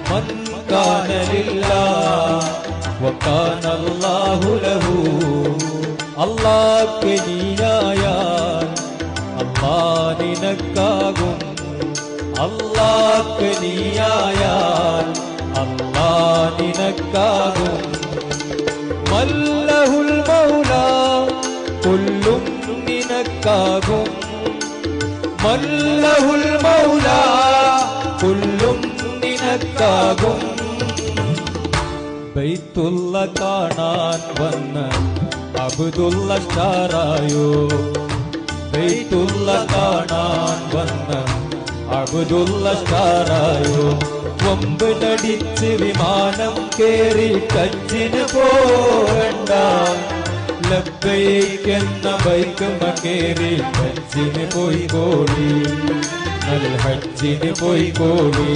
من كان لله وكان الله له അല്ലാഹ്ക്ക് നീയായാൽ അല്ലാഹ് നിനക്കാകും അല്ലാഹ്ക്ക് നീയായാൽ അല്ലാഹ് നിനക്കാകും മല്ലഹുൽ മൗല കുല്ലും നിനക്കാകും മല്ലഹുൽ മൗല കുല്ലും നിനക്കാകും ബൈത്തുള്ള കാണാൻ വന്ന അബ്ദുള്ള സ്റ്റാറായോ ബൈത്തുള്ള കാണാൻ വന്ന അബ്ദുള്ള സ്റ്റാറായോ കൊമ്പ് നടിച്ച് വിമാനം കേറി ഹജ്ജിന് പോകണ്ട ലബ്ബൈക്കെന്ന ബൈക്കുമ കേറി ഹജ്ജിന് പോയി കോടി നൽ ഹജ്ജിന് പോയി കോടി